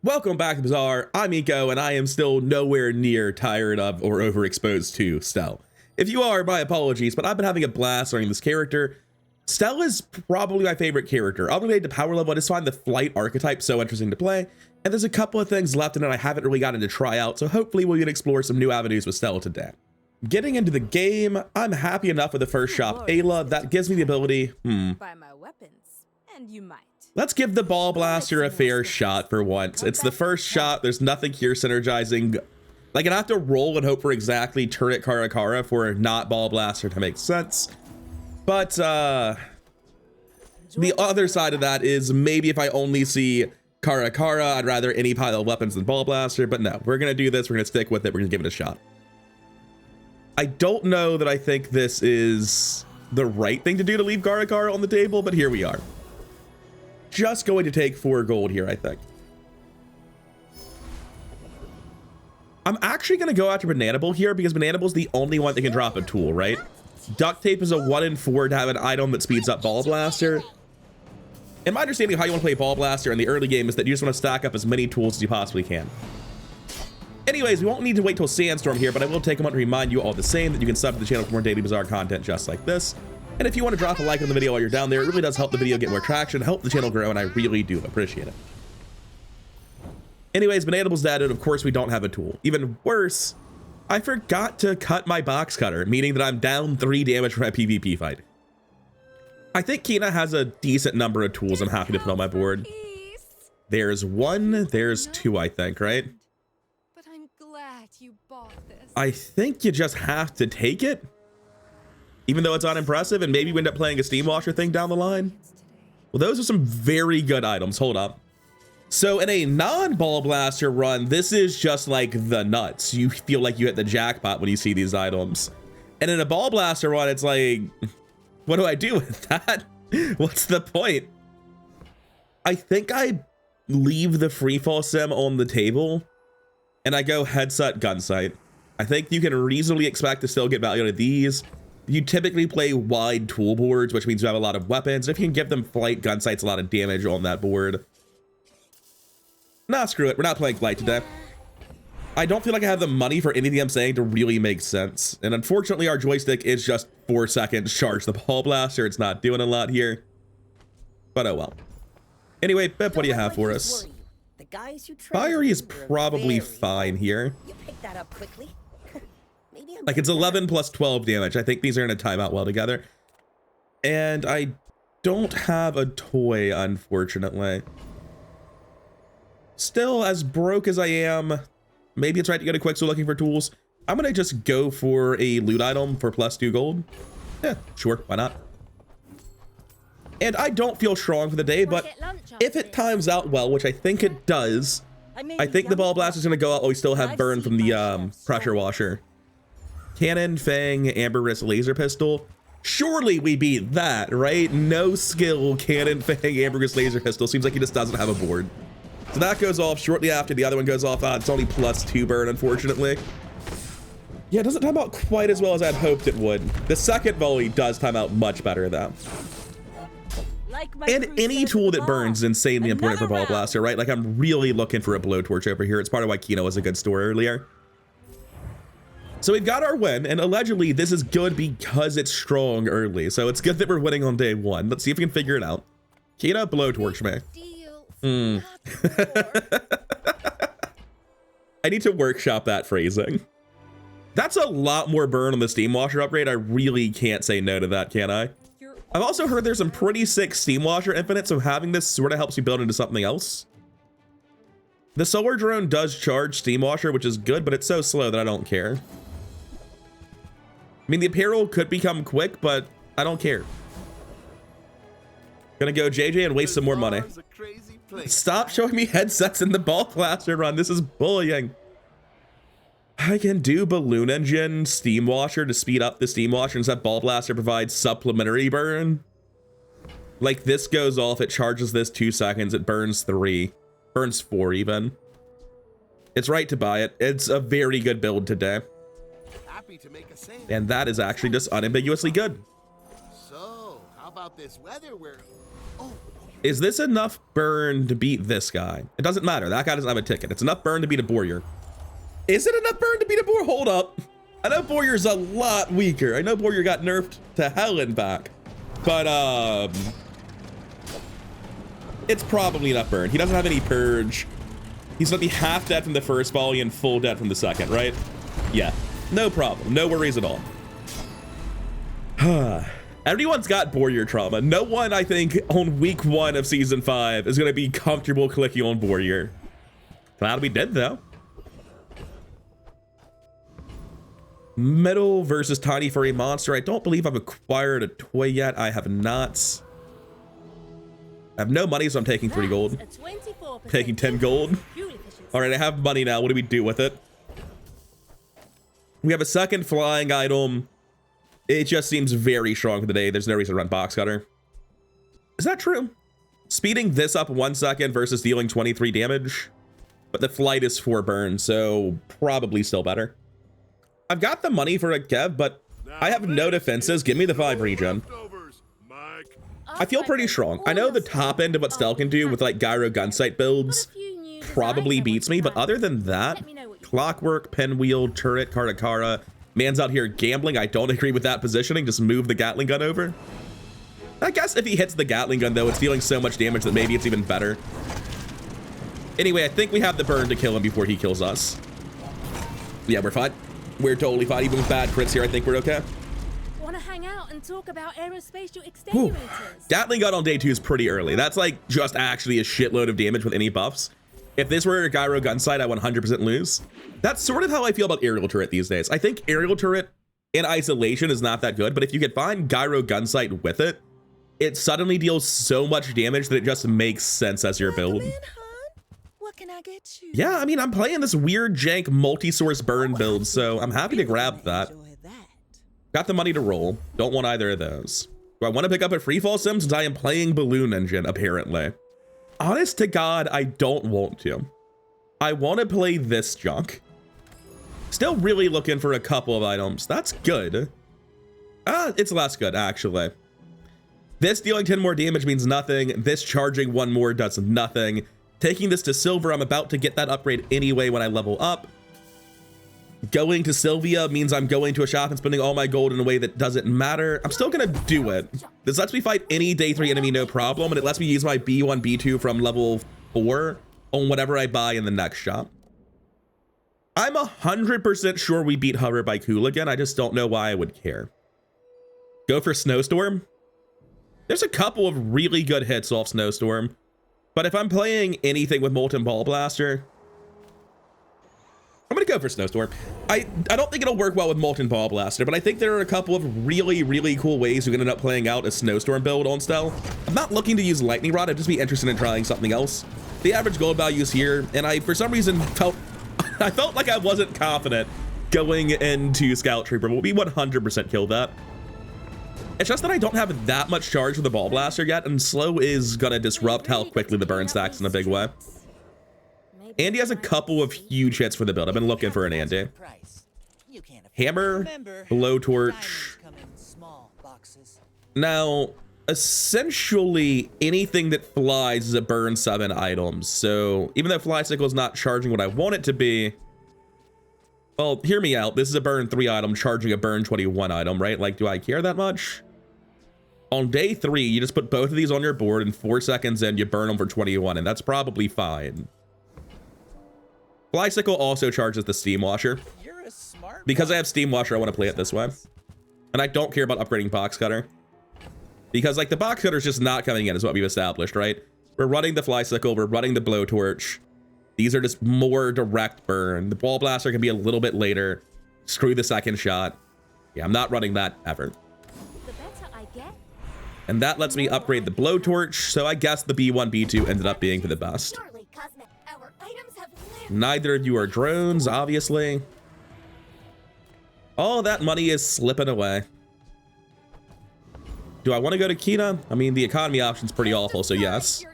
Welcome back to Bazaar. I'm Eco, and I am still nowhere near tired of or overexposed to Stell. If you are, my apologies, but I've been having a blast learning this character. Stell is probably my favorite character. Upgraded to power level, I just find the flight archetype so interesting to play, and there's a couple of things left in it I haven't really gotten to try out, so hopefully we can explore some new avenues with Stell today. Getting into the game, I'm happy enough with the first shop, Ayla. That gives me the ability, Buy my weapons, and you might. Let's give the ball blaster a fair shot for once. It's the first shot. There's nothing here synergizing. Like, I have to roll and hope for exactly turret Karakara for not ball blaster to make sense. But the other side of that is maybe if I only see Karakara, I'd rather any pile of weapons than ball blaster. But no, we're gonna do this. We're gonna stick with it. We're gonna give it a shot. I don't know that I think this is the right thing to do to leave Karakara on the table, but here we are. Just going to take 4 gold here, I think. I'm actually going to go after Bananable here because Bananable's the only one that can drop a tool, right? Duct tape is a 1 in 4 to have an item that speeds up Ball Blaster. And my understanding of how you want to play Ball Blaster in the early game is that you just want to stack up as many tools as you possibly can. Anyways, we won't need to wait till Sandstorm here, but I will take a moment to remind you all the same that you can sub to the channel for more daily Bazaar content just like this. And if you want to drop a like on the video while you're down there, it really does help the video get more traction, help the channel grow, and I really do appreciate it. Anyways, Bananable's dead, and of course we don't have a tool. Even worse, I forgot to cut my box cutter, meaning that I'm down 3 damage for my PvP fight. I think Kina has a decent number of tools I'm happy to put on my board. There's 1, there's 2, I think, right? But I'm glad you bought this. I think you just have to take it. Even though it's unimpressive, and maybe we end up playing a steam washer thing down the line. Well, those are some very good items. Hold up. So in a non-ball blaster run, this is just like the nuts. You feel like you hit the jackpot when you see these items. And in a ball blaster run, it's like, what do I do with that? What's the point? I think I leave the freefall sim on the table and I go headset gunsight. I think you can reasonably expect to still get value out of these. You typically play wide tool boards, which means you have a lot of weapons. If you can give them flight, gunsight's a lot of damage on that board. Nah, screw it. We're not playing flight today. I don't feel like I have the money for anything I'm saying to really make sense. And unfortunately, our joystick is just 4 seconds charge the ball blaster. It's not doing a lot here. But oh well. Anyway, Pip, what do you have for us? Fiery is probably fine here. You picked that up quickly. Like, it's 11 plus 12 damage. I think these are gonna time out well together. And I don't have a toy, unfortunately. Still, as broke as I am, maybe it's right to go to Quixel looking for tools. I'm gonna just go for a loot item for plus 2 gold. Yeah, sure, why not? And I don't feel strong for the day, but if it times out well, which I think it does, I think the ball blast is gonna go out while we still have burn from the pressure washer. Cannon, Fang, Amber Wrist, Laser Pistol. Surely we beat that, right? No skill, Cannon, Fang, Amber Wrist, Laser Pistol. Seems like he just doesn't have a board. So that goes off shortly after the other one goes off. It's only plus 2 burn, unfortunately. Yeah, it doesn't time out quite as well as I'd hoped it would. The second volley does time out much better, though. And any tool that burns is insanely important for Ball Blaster, right? Like, I'm really looking for a blowtorch over here. It's part of why Kino was a good store earlier. So we've got our win, and allegedly this is good because it's strong early. So it's good that we're winning on day 1. Let's see if we can figure it out. Kina, blowtorch me. I need to workshop that phrasing. That's a lot more burn on the steam washer upgrade. I really can't say no to that, can I? I've also heard there's some pretty sick steam washer infinite, so having this sort of helps you build into something else. The solar drone does charge steam washer, which is good, but it's so slow that I don't care. I mean, the apparel could become quick, but I don't care. Gonna go JJ and waste some more money. Stop showing me headsets in the ball blaster run. This is bullying. I can do balloon engine, steam washer to speed up the steam washer instead of ball blaster provides supplementary burn. Like, this goes off, it charges this 2 seconds, it burns 3, burns 4 even. It's right to buy it. It's a very good build today. And that is actually just unambiguously good. So, how about this weather where... Oh, Is this enough burn to beat this guy? It doesn't matter. That guy doesn't have a ticket. It's enough burn to beat a Boyer. Is it enough burn to beat a Boyer? Hold up. I know Boyer's a lot weaker. I know Boyer got nerfed to hell and back. But, it's probably enough burn. He doesn't have any purge. He's gonna be half dead from the first volley and full dead from the second, right? Yeah, no problem. No worries at all. Everyone's got Boyer trauma. No one, I think, on week 1 of season 5 is gonna be comfortable clicking on Boyer. Glad we did, though. Metal versus Tiny Furry Monster. I don't believe I've acquired a toy yet. I have not. I have no money, so I'm taking 3 gold. Taking 10 gold. All right, I have money now. What do we do with it? We have a second flying item. It just seems very strong for the day. There's no reason to run Box Cutter. Is that true? Speeding this up 1 second versus dealing 23 damage. But the flight is 4 burn, so probably still better. I've got the money for a Kev, but I have no defenses. Give me the 5 regen. I feel pretty strong. I know the top end of what Stel can do with like Gyro Gunsight builds probably beats me, but other than that, Clockwork, Pinwheel, Turret, Karakara, man's out here gambling. I don't agree with that positioning. Just move the Gatling gun over. I guess if he hits the Gatling gun though, it's dealing so much damage that maybe it's even better. Anyway, I think we have the burn to kill him before he kills us. Yeah, we're fine. We're totally fine. Even with bad crits here, I think we're okay. Want to hang out and talk about aerospatial exterminators? Gatling gun on day 2 is pretty early. That's like just actually a shitload of damage with any buffs. If this were a Gyro Gunsight, I 100% lose. That's sort of how I feel about aerial turret these days. I think aerial turret in isolation is not that good, but if you could find Gyro Gunsight with it, it suddenly deals so much damage that it just makes sense as your build. What can I get you? Yeah, I mean, I'm playing this weird jank multi-source burn build, so I'm happy to grab that. Got the money to roll. Don't want either of those. Do I want to pick up a freefall sim since I am playing Balloon Engine, apparently? Honest to God, I don't want to. I want to play this junk. Still really looking for a couple of items. That's good. It's less good, actually. This dealing 10 more damage means nothing. This charging 1 more does nothing. Taking this to silver, I'm about to get that upgrade anyway when I level up. Going to Sylvia means I'm going to a shop and spending all my gold in a way that doesn't matter. I'm still gonna do it. This lets me fight any day 3 enemy no problem, and it lets me use my B1, B2 from level 4 on whatever I buy in the next shop. I'm 100% sure we beat Hover by Cool again. I just don't know why I would care. Go for Snowstorm. There's a couple of really good hits off Snowstorm, but if I'm playing anything with Molten Ball Blaster, I'm gonna go for Snowstorm. I don't think it'll work well with Molten Ball Blaster, but I think there are a couple of really, really cool ways we can end up playing out a Snowstorm build on Stel. I'm not looking to use Lightning Rod. I'd just be interested in trying something else. The average gold value is here, and I, for some reason, I felt like I wasn't confident going into Scout Trooper, but we 100% killed that. It's just that I don't have that much charge with the Ball Blaster yet, and slow is gonna disrupt how quickly the burn stacks in a big way. Andy has a couple of huge hits for the build. I've been looking for an Andy. Hammer, blowtorch. Now, essentially, anything that flies is a burn 7 item. So even though Flysicle is not charging what I want it to be, well, hear me out. This is a burn 3 item charging a burn 21 item, right? Like, do I care that much? On day 3, you just put both of these on your board, and 4 seconds in, you burn them for 21, and that's probably fine. Flysicle also charges the Steam Washer. Because I have Steam Washer, I want to play it this way. And I don't care about upgrading Box Cutter. Because, like, the Box Cutter is just not coming in, is what we've established, right? We're running the Flysicle, we're running the Blowtorch. These are just more direct burn. The Ball Blaster can be a little bit later. Screw the second shot. Yeah, I'm not running that ever. And that lets me upgrade the Blowtorch, so I guess the B1, B2 ended up being for the best. Neither of you are drones, obviously. All that money is slipping away. Do I want to go to Kita? I mean, the economy option's pretty awful, so yes.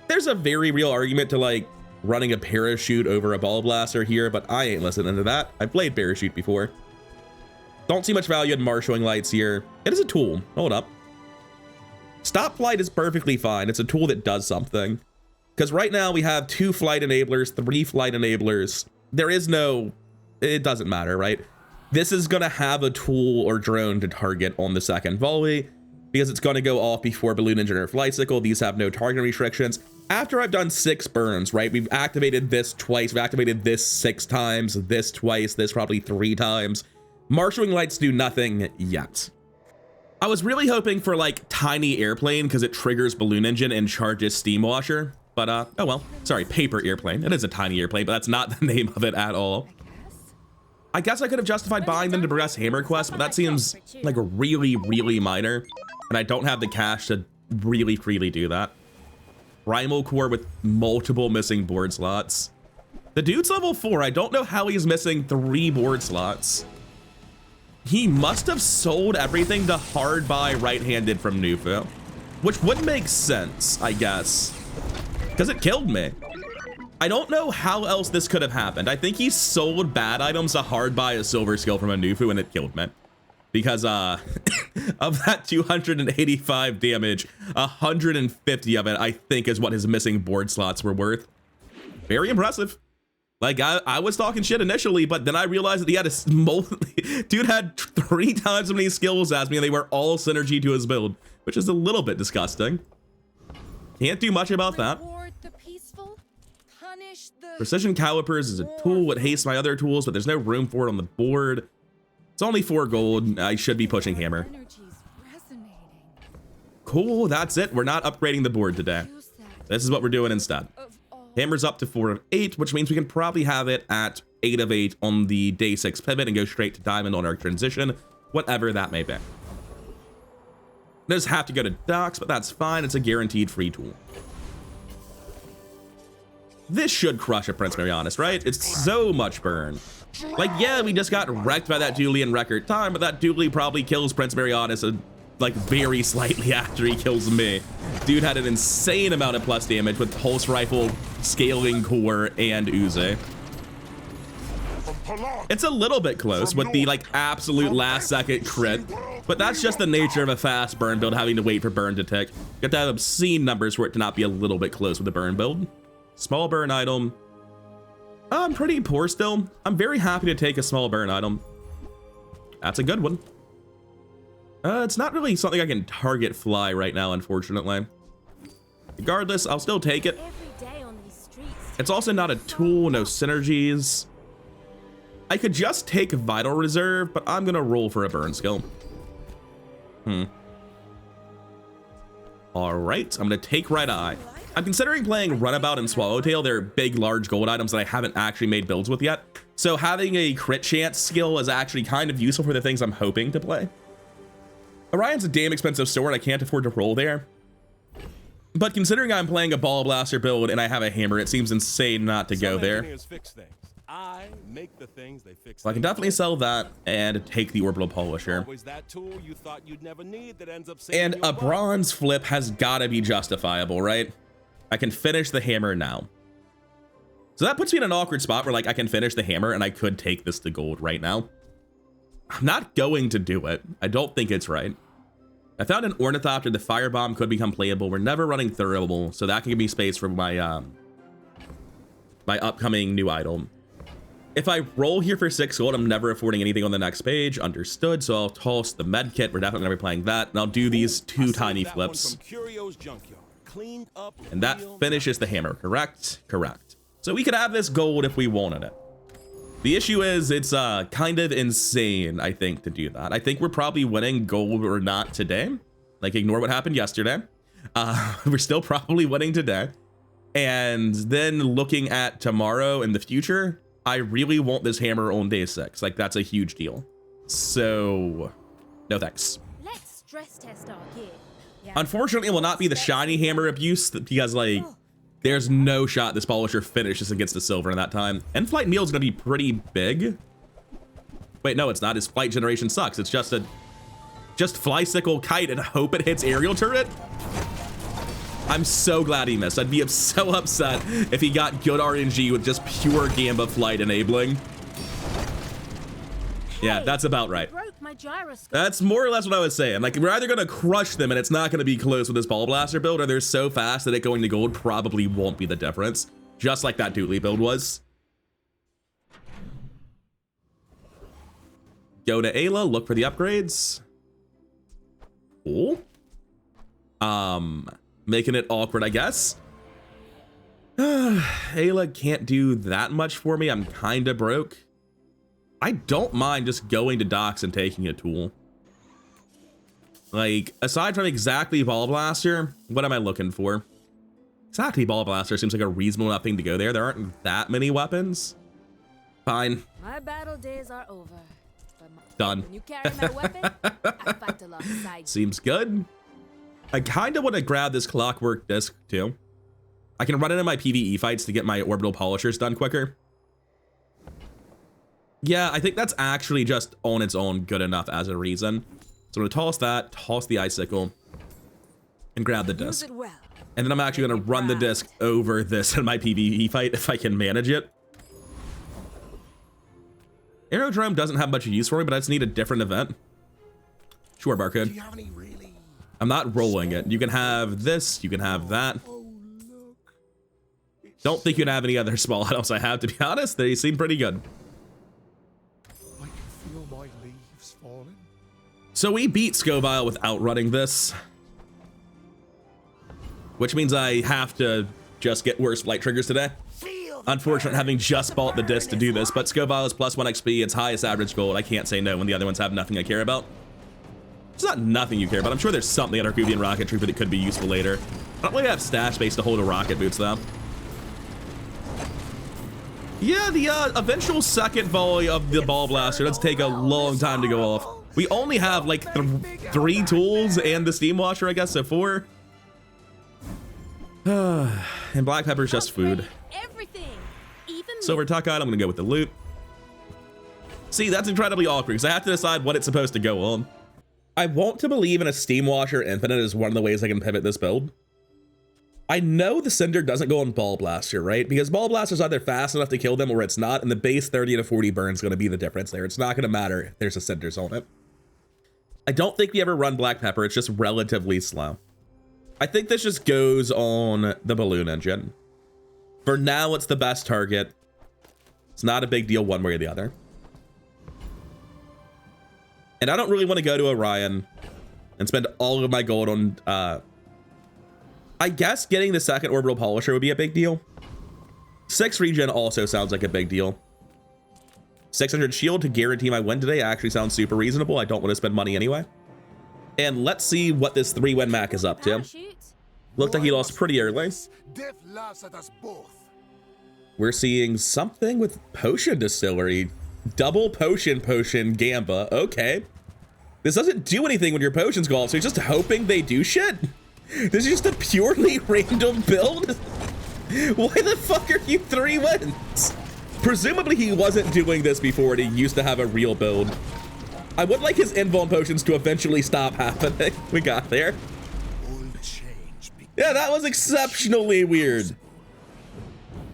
There's a very real argument to, like, running a parachute over a Ball Blaster here, but I ain't listening to that. I've played parachute before. Don't see much value in marshalling lights here. It is a tool. Hold up. Stop flight is perfectly fine. It's a tool that does something. Because right now we have 2 flight enablers, 3 flight enablers. There is no, it doesn't matter, right? This is gonna have a tool or drone to target on the second volley because it's gonna go off before balloon engine or flight cycle. These have no target restrictions. After I've done 6 burns, right? We've activated this twice, we've activated this 6 times, this twice, this probably 3 times. Marshalling lights do nothing yet. I was really hoping for like tiny airplane because it triggers balloon engine and charges steam washer, but oh well, sorry, paper airplane. It is a tiny airplane, but that's not the name of it at all. I guess I could have justified buying them to progress hammer quest, but that seems like really, really minor, and I don't have the cash to really freely do that. Primal core with multiple missing board slots. The dude's level 4. I don't know how he's missing 3 board slots. He must have sold everything to hard buy right-handed from Nufu, which would make sense, I guess, because it killed me. I don't know how else this could have happened. I think he sold bad items to hard buy a silver skill from a Nufu and it killed me. Because of that 285 damage, 150 of it, I think, is what his missing board slots were worth. Very impressive. Like, I was talking shit initially, but then I realized that he had a dude had 3 times as many skills as me, and they were all synergy to his build, which is a little bit disgusting. Can't do much about that. Precision calipers is a tool. It hastes my other tools, but there's no room for it on the board. It's only 4 gold. I should be pushing hammer. Cool, that's it. We're not upgrading the board today. This is what we're doing instead. Hammer's up to 4 of 8, which means we can probably have it at 8 of 8 on the day 6 pivot and go straight to diamond on our transition, whatever that may be. Does have to go to docks, but that's fine. It's a guaranteed free tool. This should crush a Prince Marianas, right? It's so much burn. Like, yeah, we just got wrecked by that dually in record time, but that dually probably kills Prince Marianas like very slightly after he kills me. Dude had an insane amount of plus damage with pulse rifle, scaling core, and Uzi. It's a little bit close with the like absolute last second crit, but that's just the nature of a fast burn build, having to wait for burn to tick. You have to have obscene numbers for it to not be a little bit close with the burn build. Small burn item. I'm pretty poor still. I'm very happy to take a small burn item. That's a good one. It's not really something I can target fly right now, unfortunately. Regardless, I'll still take it. It's also not a tool, no synergies. I could just take Vital Reserve, but I'm gonna roll for a burn skill. All right, I'm gonna take Red Eye. I'm considering playing Runabout and Swallowtail. They're big, large gold items that I haven't actually made builds with yet. So having a crit chance skill is actually kind of useful for the things I'm hoping to play. Orion's a damn expensive sword. I can't afford to roll there. But considering I'm playing a Ball Blaster build and I have a hammer, it seems insane not to go there. I make the things they fix. So I can definitely sell that and take the Orbital Polisher. And a bronze flip has got to be justifiable, right? I can finish the hammer now. So that puts me in an awkward spot where like I can finish the hammer and I could take this to gold right now. I'm not going to do it. I don't think it's right. I found an Ornithopter. The Firebomb could become playable. We're never running Thurible, so that can give me space for my my upcoming new item. If I roll here for 6 gold, I'm never affording anything on the next page. Understood. So I'll toss the med kit. We're definitely gonna be playing that, and I'll do these 2 tiny flips. And that finishes the hammer. Correct. Correct. So we could have this gold if we wanted it. The issue is it's kind of insane, I think, to do that. I think we're probably winning gold or not today. Like, ignore what happened yesterday. We're still probably winning today. And then looking at tomorrow in the future, I really want this hammer on day 6. Like, that's a huge deal. So, no thanks. Let's stress test our gear. Yeah. Unfortunately, it will not be the shiny hammer abuse because, like, there's no shot this Polisher finishes against the silver in that time. And Flight Meal is going to be pretty big. Wait, no, it's not. His flight generation sucks. It's just a fly sickle kite and hope it hits aerial turret. I'm so glad he missed. I'd be so upset if he got good RNG with just pure Gamba flight enabling. Yeah, Hey, that's about right. broke my gyroscope. That's more or less what I was saying. Like, we're either going to crush them and it's not going to be close with this Ball Blaster build, or they're so fast that it going to gold probably won't be the difference. Just like that Dooley build was. Go to Ayla, look for the upgrades. Cool. Making it awkward, I guess. Ayla can't do that much for me. I'm kind of broke. I don't mind just going to docks and taking a tool. Like, aside from exactly Ball Blaster, what am I looking for? Exactly Ball Blaster seems like a reasonable enough thing to go there. There aren't that many weapons. Fine. My battle days are over. Done. When you carry my weapon, I fight alongside you. Seems good. I kind of want to grab this clockwork disc too. I can run into my PvE fights to get my orbital polishers done quicker. Yeah, I think that's actually just on its own good enough as a reason. So I'm gonna toss that, toss the icicle, and grab the disc. Well. And then I'm actually gonna run the disc over this in my PvE fight if I can manage it. Aerodrome doesn't have much use for me, but I just need a different event. Sure, Barcode. I'm not rolling it. You can have this, you can have that. Don't think you can have any other small items I have, to be honest. They seem pretty good. I can feel my leaves falling. So we beat Scoville without running this. Which means I have to just get worse flight triggers today. Unfortunate having just bought the disc to do this, but Scoville is +1 XP, its highest average gold. I can't say no when the other ones have nothing I care about. It's not nothing you care about. I'm sure there's something at Arcuvian rocketry, but it could be useful later. I don't really have stash space to hold a rocket boots though. Yeah, the eventual second volley of the Ball Blaster does take a long time to go off. We only have like 3 tools and the Steam Washer, I guess, so 4. And black pepper's just food. Everything, even Silver tuck item, I'm gonna go with the loot. See, that's incredibly awkward because I have to decide what it's supposed to go on. I want to believe in a Steam Washer Infinite is one of the ways I can pivot this build. I know the Cinder doesn't go on Ball Blaster, right? Because Ball Blaster's either fast enough to kill them or it's not, and the base 30 to 40 burn is going to be the difference there. It's not going to matter if there's a Cinders on it. I don't think we ever run Black Pepper. It's just relatively slow. I think this just goes on the balloon engine. For now, it's the best target. It's not a big deal one way or the other. And I don't really want to go to Orion and spend all of my gold on, I guess getting the second orbital polisher would be a big deal. 6 regen also sounds like a big deal. 600 shield to guarantee my win today actually sounds super reasonable. I don't want to spend money anyway. And let's see what this 3-win Mac is up to. Looked like he lost pretty early. Death laughs at us both. We're seeing something with potion distillery. Double potion Gamba. Okay. This doesn't do anything when your potions go off, so he's just hoping they do shit? This is just a purely random build? Why the fuck are you 3 wins? Presumably he wasn't doing this before and he used to have a real build. I would like his invuln potions to eventually stop happening. We got there. Yeah, that was exceptionally weird.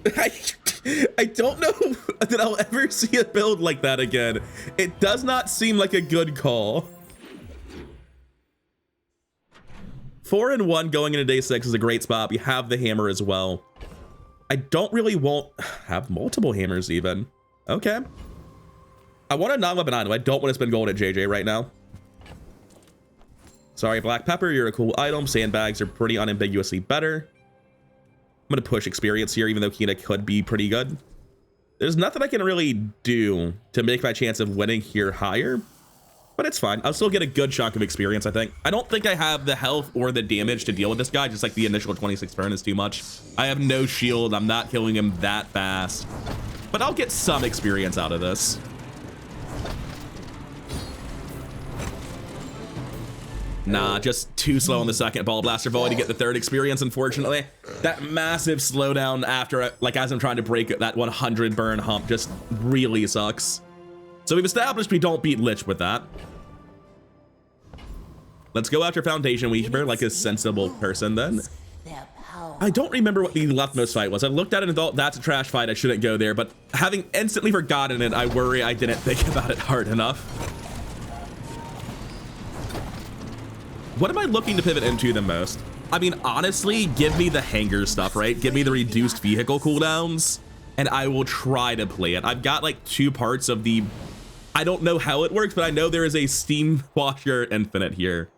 I don't know that I'll ever see a build like that again. It does not seem like a good call. 4 and 1 going into day 6 is a great spot. We have the hammer as well. I don't really have multiple hammers even. Okay. I want a non-weapon item. I don't want to spend gold at JJ right now. Sorry, Black Pepper, you're a cool item. Sandbags are pretty unambiguously better. I'm gonna push experience here, even though Kina could be pretty good. There's nothing I can really do to make my chance of winning here higher, but it's fine. I'll still get a good chunk of experience, I think. I don't think I have the health or the damage to deal with this guy, just like the initial 26 turn is too much. I have no shield. I'm not killing him that fast, but I'll get some experience out of this. Nah, just too slow on the second Ball Blaster volley to get the 3rd experience, unfortunately. That massive slowdown after, like, as I'm trying to break that 100 burn hump just really sucks. So we've established we don't beat Lich with that. Let's go after Foundation Weaver like a sensible person then. I don't remember what the leftmost fight was. I looked at it and thought, that's a trash fight, I shouldn't go there. But having instantly forgotten it, I worry I didn't think about it hard enough. What am I looking to pivot into the most? I mean, honestly, give me the hanger stuff, right? Give me the reduced vehicle cooldowns, and I will try to play it. I've got like 2 parts of the... I don't know how it works, but I know there is a Steam Washer Infinite here.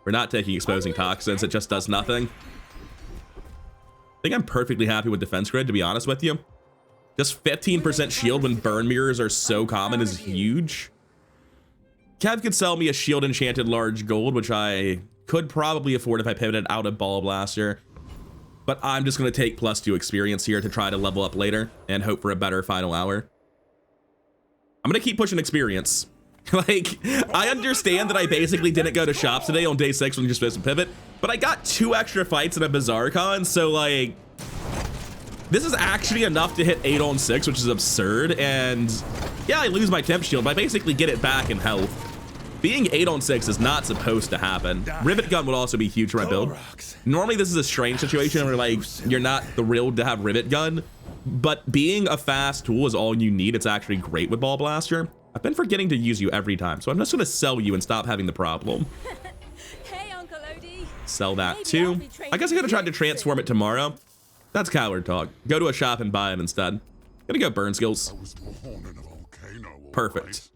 We're not taking exposing toxins, it just does nothing. I think I'm perfectly happy with defense grid, to be honest with you. Just 15% shield when burn mirrors are so common is huge. Kev could sell me a shield enchanted large gold, which I could probably afford if I pivoted out of Ball Blaster. But I'm just going to take +2 experience here to try to level up later and hope for a better final hour. I'm going to keep pushing experience. Like, I understand that I basically didn't go to shops today on day 6 when you're supposed to pivot, but I got 2 extra fights in a Bazaar con, so like, this is actually enough to hit 8 on 6, which is absurd. And yeah, I lose my temp shield, but I basically get it back in health. Being 8 on 6 is not supposed to happen. Rivet gun would also be huge for my build. Normally this is a strange situation where like, you're not thrilled to have Rivet gun, but being a fast tool is all you need. It's actually great with Ball Blaster. I've been forgetting to use you every time, so I'm just gonna sell you and stop having the problem. Hey, Uncle Odie. Sell that too. I guess I'm gonna try to transform it tomorrow. That's coward talk. Go to a shop and buy it instead. Gonna go burn skills. Perfect.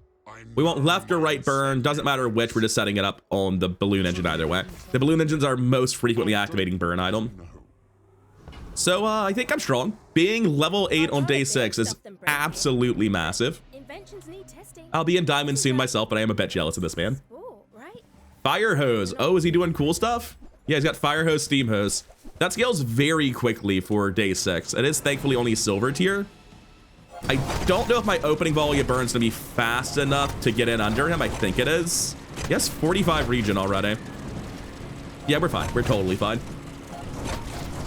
We want left or right burn, doesn't matter which, we're just setting it up on the balloon engine either way. The balloon engines are most frequently activating burn item. So I think I'm strong. Being level 8 on day 6 is absolutely massive. I'll be in diamond soon myself, but I am a bit jealous of this man. Fire hose. Oh, is he doing cool stuff? Yeah, he's got fire hose, steam hose. That scales very quickly for day 6. It is thankfully only silver tier. I don't know if my opening volley of burn's gonna be fast enough to get in under him. I think it is. Yes, 45 region already. Yeah, we're fine. We're totally fine.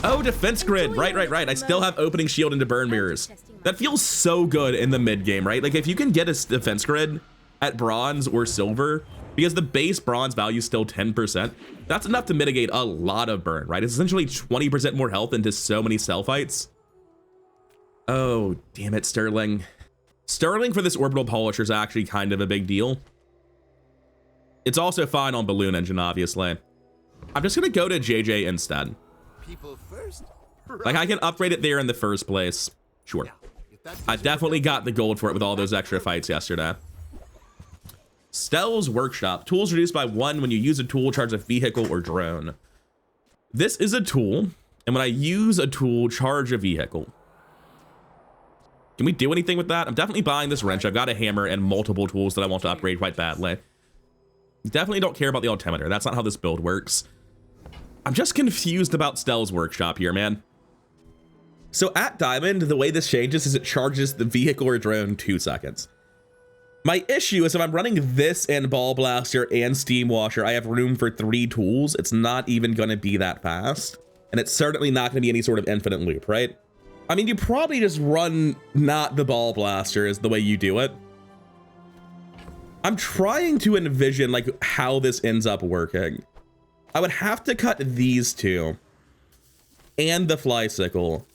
Oh, defense grid. Right. I still have opening shield into burn mirrors. That feels so good in the mid game, right? Like if you can get a defense grid at bronze or silver, because the base bronze value is still 10%, that's enough to mitigate a lot of burn, right? It's essentially 20% more health into so many cell fights. Oh, damn it, Sterling. Sterling for this orbital polisher is actually kind of a big deal. It's also fine on balloon engine, obviously. I'm just gonna go to JJ instead. People first. Like I can upgrade it there in the first place. Sure. I definitely got the gold for it with all those extra fights yesterday. Stell's Workshop. Tools reduced by 1 when you use a tool, charge a vehicle or drone. This is a tool, and when I use a tool, charge a vehicle. Can we do anything with that? I'm definitely buying this wrench. I've got a hammer and multiple tools that I want to upgrade quite badly. Definitely don't care about the altimeter. That's not how this build works. I'm just confused about Stell's Workshop here, man. So at Diamond, the way this changes is it charges the vehicle or drone 2 seconds. My issue is if I'm running this and Ball Blaster and Steam Washer, I have room for 3 tools. It's not even going to be that fast. And it's certainly not going to be any sort of infinite loop, right? I mean, you probably just run not the Ball Blaster is the way you do it. I'm trying to envision like how this ends up working. I would have to cut these 2 and the Flysicle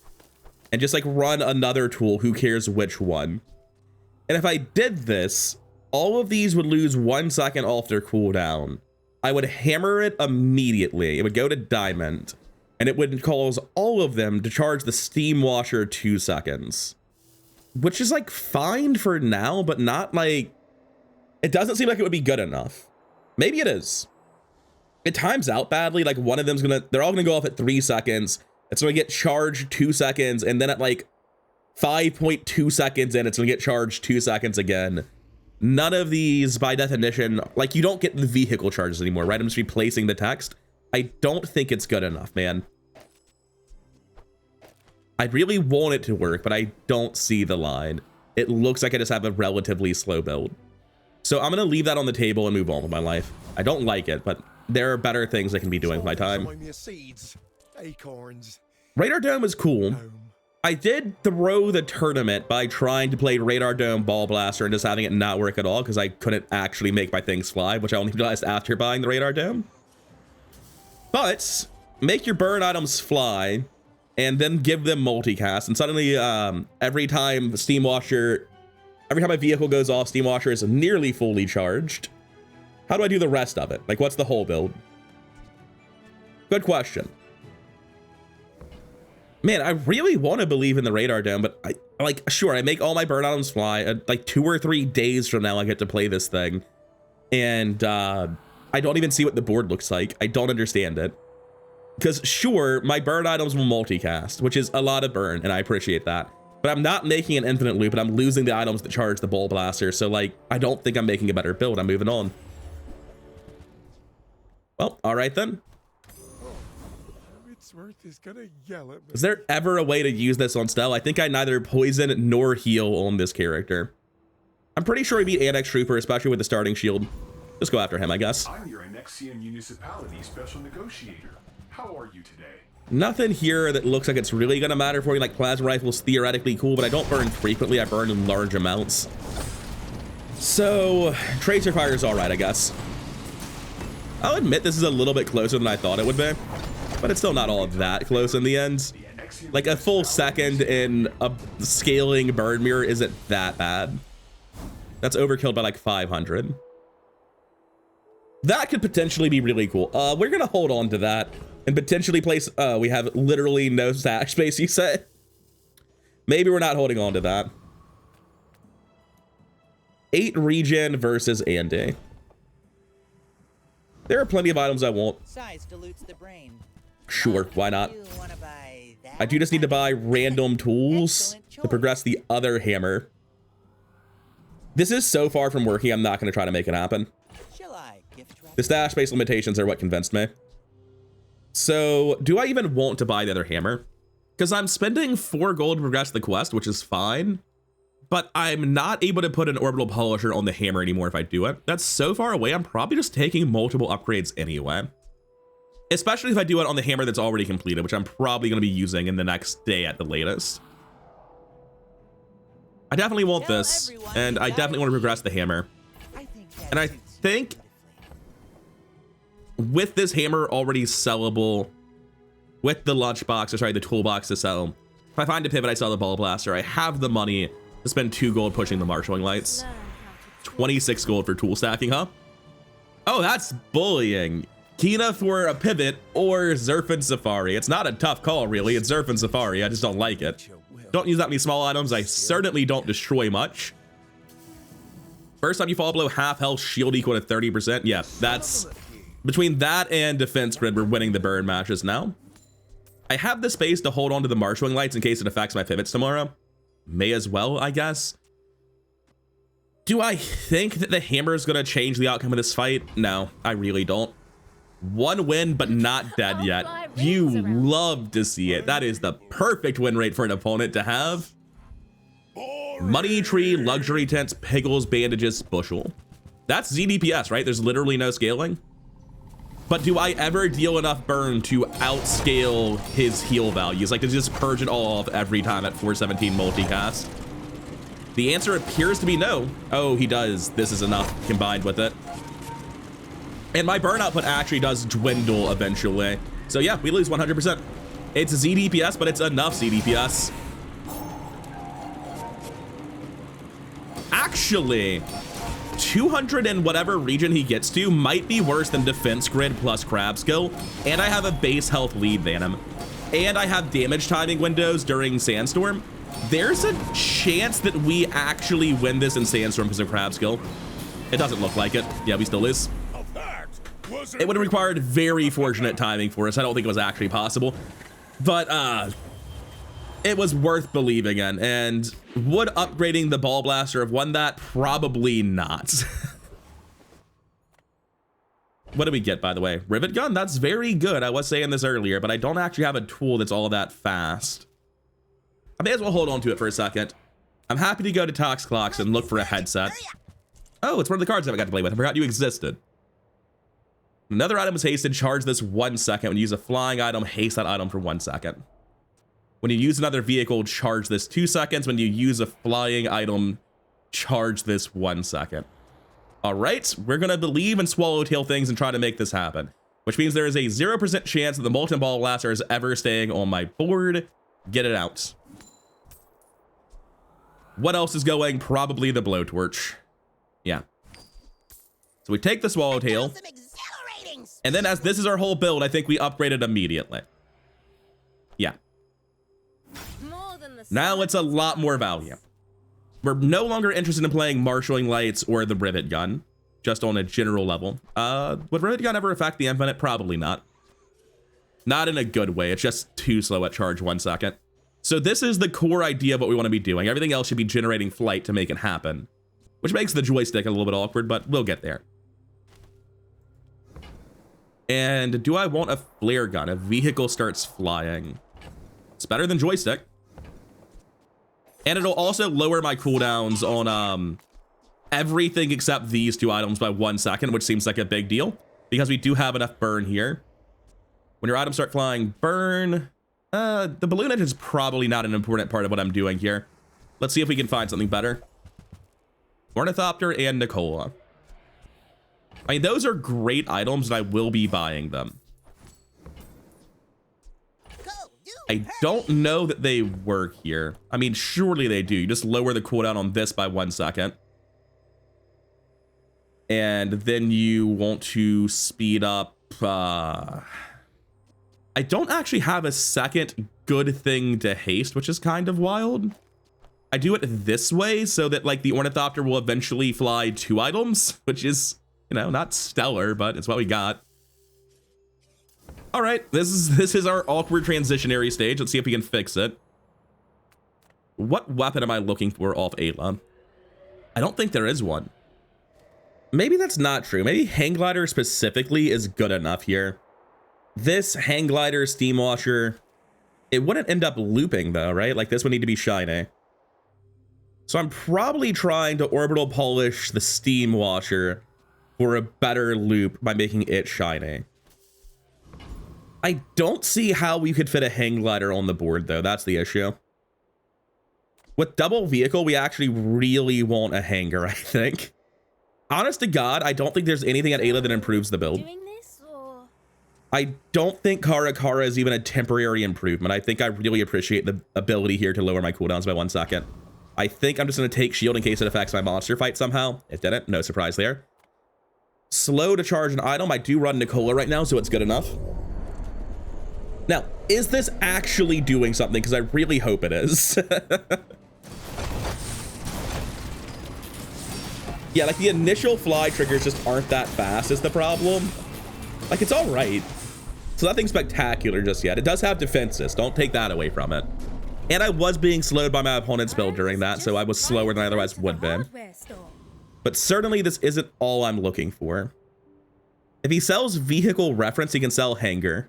and just like run another tool, who cares which one. And if I did this, all of these would lose 1 second off their cooldown. I would hammer it immediately. It would go to Diamond, and it would cause all of them to charge the Steam Washer 2 seconds. Which is like fine for now, but not like, it doesn't seem like it would be good enough. Maybe it is. It times out badly. Like one of them's they're all gonna go off at 3 seconds. It's gonna get charged 2 seconds, and then at like 5.2 seconds in, it's gonna get charged 2 seconds again. None of these, by definition, like you don't get the vehicle charges anymore, right? I'm just replacing the text. I don't think it's good enough, man. I really want it to work, but I don't see the line. It looks like I just have a relatively slow build. So I'm gonna leave that on the table and move on with my life. I don't like it, but there are better things I can be doing with my time. Seeds, acorns. Radar Dome is cool. I did throw the tournament by trying to play Radar Dome Ball Blaster and just having it not work at all because I couldn't actually make my things fly, which I only realized after buying the Radar Dome. But make your burn items fly, and then give them multicast. And suddenly, every time my vehicle goes off, Steam Washer is nearly fully charged. How do I do the rest of it? Like, what's the whole build? Good question. Man, I really want to believe in the radar dome, but sure, I make all my burn items fly. Like 2 or 3 days from now, I get to play this thing. And I don't even see what the board looks like. I don't understand it. Because sure, my burn items will multicast, which is a lot of burn, and I appreciate that. But I'm not making an infinite loop, and I'm losing the items that charge the Ball Blaster. So, like, I don't think I'm making a better build. I'm moving on. Well, all right then. Is gonna yell at me. Is there ever a way to use this on Stell? I think I neither poison nor heal on this character. I'm pretty sure he beat Annex Trooper, especially with the starting shield. Just go after him, I guess. I'm your Annexian Municipality Special Negotiator. How are you today? Nothing here that looks like it's really gonna matter for you. Like, plasma rifle's theoretically cool, but I don't burn frequently. I burn in large amounts. So, Tracer Fire is all right, I guess. I'll admit this is a little bit closer than I thought it would be, but it's still not all that close in the end. Like, a full second in a scaling burn mirror isn't that bad. That's overkilled by like 500. That could potentially be really cool. We're gonna hold on to that and potentially place, we have literally no stash space, you say? Maybe we're not holding on to that. 8 regen versus Andy. There are plenty of items I want. Size dilutes the brain. Sure, why not? I do just need to buy random tools to progress the other hammer. This is so far from working, I'm not going to try to make it happen. The stash space limitations are what convinced me. So, do I even want to buy the other hammer? Because I'm spending 4 gold to progress the quest, which is fine. But I'm not able to put an orbital polisher on the hammer anymore if I do it. That's so far away, I'm probably just taking multiple upgrades anyway. Especially if I do it on the hammer that's already completed, which I'm probably going to be using in the next day at the latest. I definitely want this, and I definitely want to progress the hammer. And I think with this hammer already sellable, with the lunchbox, or sorry, the toolbox to sell, if I find a pivot, I sell the Ball Blaster, I have the money to spend 2 gold pushing the marshalling lights. 26 gold for tool stacking, huh? Oh, that's bullying. Kina for a pivot or Zerf and Safari. It's not a tough call, really. It's Zerf and Safari. I just don't like it. Don't use that many small items. I certainly don't destroy much. First time you fall below half health, shield equal to 30%. Yeah, that's... Between that and defense grid, we're winning the burn matches now. I have the space to hold on to the marshalling lights in case it affects my pivots tomorrow. May as well, I guess. Do I think that the hammer is going to change the outcome of this fight? No, I really don't. 1 win, but not dead yet. You love to see it. That is the perfect win rate for an opponent to have. Money tree, luxury tents, pickles, bandages, bushel. That's ZDPS, right? There's literally no scaling. But do I ever deal enough burn to outscale his heal values? Like, to just purge it all off every time at 417 multicast? The answer appears to be no. Oh, he does. This is enough combined with it. And my burn output actually does dwindle eventually. So yeah, we lose 100%. It's ZDPS, but it's enough ZDPS. Actually, 200 and whatever region he gets to might be worse than defense grid plus crab skill, and I have a base health lead than him, and I have damage timing windows during sandstorm. There's a chance that we actually win this in sandstorm because of crab skill. It doesn't look like it. Yeah, we still lose. It would have required very fortunate timing for us. I don't think it was actually possible, but it was worth believing in. And would upgrading the Ball Blaster have won that? Probably not. What do we get, by the way? Rivet gun? That's very good. I was saying this earlier, but I don't actually have a tool that's all that fast. I may as well hold on to it for a second. I'm happy to go to Tox Clocks and look for a headset. Oh, it's one of the cards I got to play with. I forgot you existed. Another item is hasted. Charge this 1 second. When you use a flying item, haste that item for 1 second. When you use another vehicle, charge this 2 seconds. When you use a flying item, charge this 1 second. All right, we're gonna believe in Swallowtail things and try to make this happen. which means there is a 0% chance that the Molten Ball Blaster is ever staying on my board. Get it out. What else is going? Probably the Blowtorch. Yeah. So we take the Swallowtail. And then as this is our whole build, I think we upgrade it immediately. Yeah. Now it's a lot more value. We're no longer interested in playing Marshalling Lights or the Rivet Gun, just on a general level. Would Rivet Gun ever affect the Infinite? Probably not. Not in a good way. It's just too slow at charge 1 second. So this is the core idea of what we want to be doing. Everything else should be generating flight to make it happen, which makes the joystick a little bit awkward, but we'll get there. And do I want a flare gun? A vehicle starts flying. It's better than joystick. And it'll also lower my cooldowns on everything except these 2 items by 1 second, which seems like a big deal because we do have enough burn here. When your items start flying, burn. The balloon engine is probably not an important part of what I'm doing here. Let's see if we can find something better. Ornithopter and Nicola. I mean, those are great items, and I will be buying them. I don't know that they work here. I mean, surely they do. You just lower the cooldown on this by 1 second. And then you want to speed up... I don't actually have a second good thing to haste, which is kind of wild. I do it this way so that, like, the Ornithopter will eventually fly 2 items, which is... you know, not stellar, but it's what we got. All right, this is our awkward transitionary stage. Let's see if we can fix it. What weapon am I looking for off Ayla? I don't think there is one. Maybe that's not true. Maybe Hang Glider specifically is good enough here. This Hang Glider, Steam Washer, it wouldn't end up looping though, right? Like this would need to be shiny. So I'm probably trying to orbital polish the Steam Washer for a better loop by making it shiny. I don't see how we could fit a Hang Glider on the board though. That's the issue. With double vehicle, we actually really want a hanger, I think. Honest to God, I don't think there's anything at Ayla that improves the build. I don't think Kara is even a temporary improvement. I think I really appreciate the ability here to lower my cooldowns by 1 second. I think I'm just going to take shield in case it affects my monster fight somehow. It didn't. No surprise there. Slow to charge an item. I do run Nicola right now, so it's good enough. Now, is this actually doing something? Because I really hope it is. Yeah, like the initial fly triggers just aren't that fast is the problem. Like, it's all right. It's nothing spectacular just yet. It does have defenses. Don't take that away from it. And I was being slowed by my opponent's build during that, so I was slower than I otherwise would be. But certainly this isn't all I'm looking for. If he sells vehicle reference, he can sell hanger.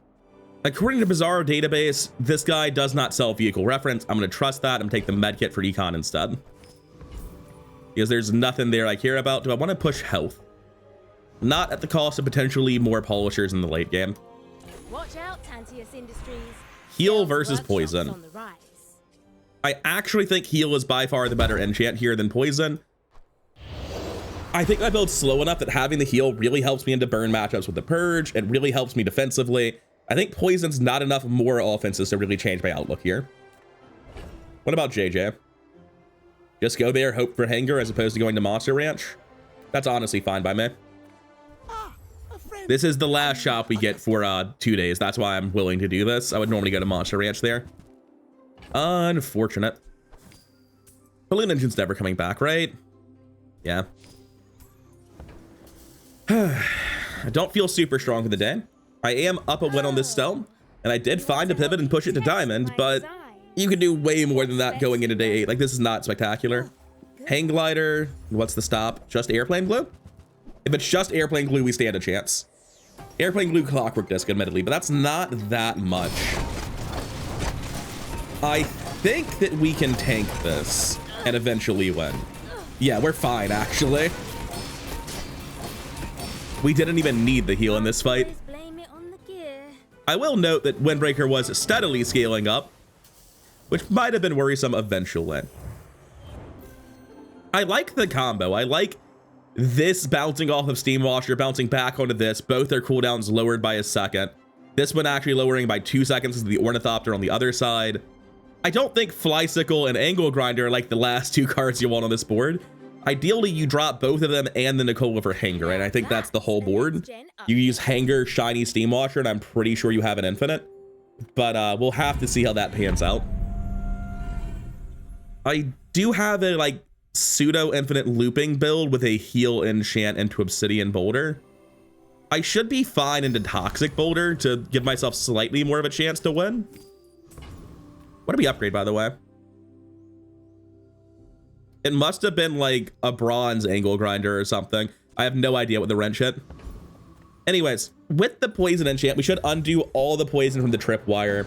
According to Bazaar database, this guy does not sell vehicle reference. I'm going to trust that and take the medkit for econ instead. Because there's nothing there I care about. Do I want to push health? Not at the cost of potentially more polishers in the late game. Watch out, Tantius Industries. Heal versus poison. I actually think heal is by far the better enchant here than poison. I think my build's slow enough that having the heal really helps me into burn matchups with the purge. It really helps me defensively. I think poison's not enough more offenses to really change my outlook here. What about JJ? Just go there, hope for hanger as opposed to going to Monster Ranch? That's honestly fine by me. This is the last shop we get for 2 days. That's why I'm willing to do this. I would normally go to Monster Ranch there. Unfortunate. Balloon Engine's never coming back, right? Yeah. I don't feel super strong for the day. I am up a win on this stone, and I did find a pivot and push it to diamond, but you can do way more than that going into day 8. Like, this is not spectacular. Hang glider. What's the stop? Just airplane glue? If it's just airplane glue, we stand a chance. Airplane glue clockwork disc, admittedly, but that's not that much. I think that we can tank this and eventually win. Yeah, we're fine, actually. We didn't even need the heal in this fight. I will note that Windbreaker was steadily scaling up, which might have been worrisome eventually. I like the combo. I like This bouncing off of Steam Washer, bouncing back onto this, both their cooldowns lowered by a second. This one actually lowering by 2 seconds because of the Ornithopter on the other side. I don't think Flysicle and Angle Grinder are like the last 2 cards you want on this board. Ideally, you drop both of them and the Nicola for Hanger, and I think that's the whole board. You use Hanger, Shiny, Steam Washer, and I'm pretty sure you have an Infinite. But we'll have to see how that pans out. I do have a like pseudo infinite looping build with a heal enchant into Obsidian Boulder. I should be fine into Toxic Boulder to give myself slightly more of a chance to win. What did we upgrade, by the way? It must have been like a bronze Angle Grinder or something. I have no idea what the wrench hit. Anyways, with the poison enchant, we should undo all the poison from the tripwire,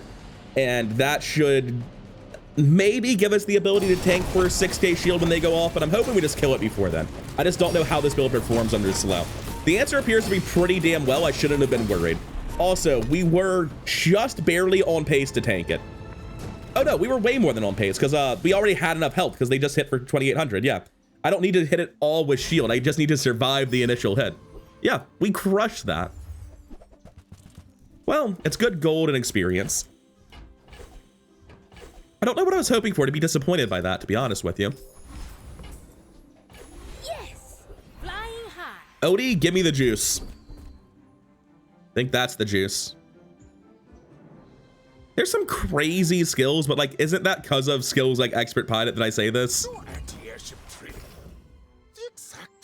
and that should maybe give us the ability to tank for a 6k shield when they go off, but I'm hoping we just kill it before then. I just don't know how this build performs under slow. The answer appears to be pretty damn well. I shouldn't have been worried. Also, we were just barely on pace to tank it. Oh no, we were way more than on pace because we already had enough health because they just hit for 2800. Yeah, I don't need to hit it all with shield. I just need to survive the initial hit. Yeah, we crushed that. Well, it's good gold and experience. I don't know what I was hoping for to be disappointed by that, to be honest with you. Yes! Flying high. Odie, give me the juice. I think that's the juice. There's some crazy skills, but like, isn't that because of skills like Expert Pilot that I say this?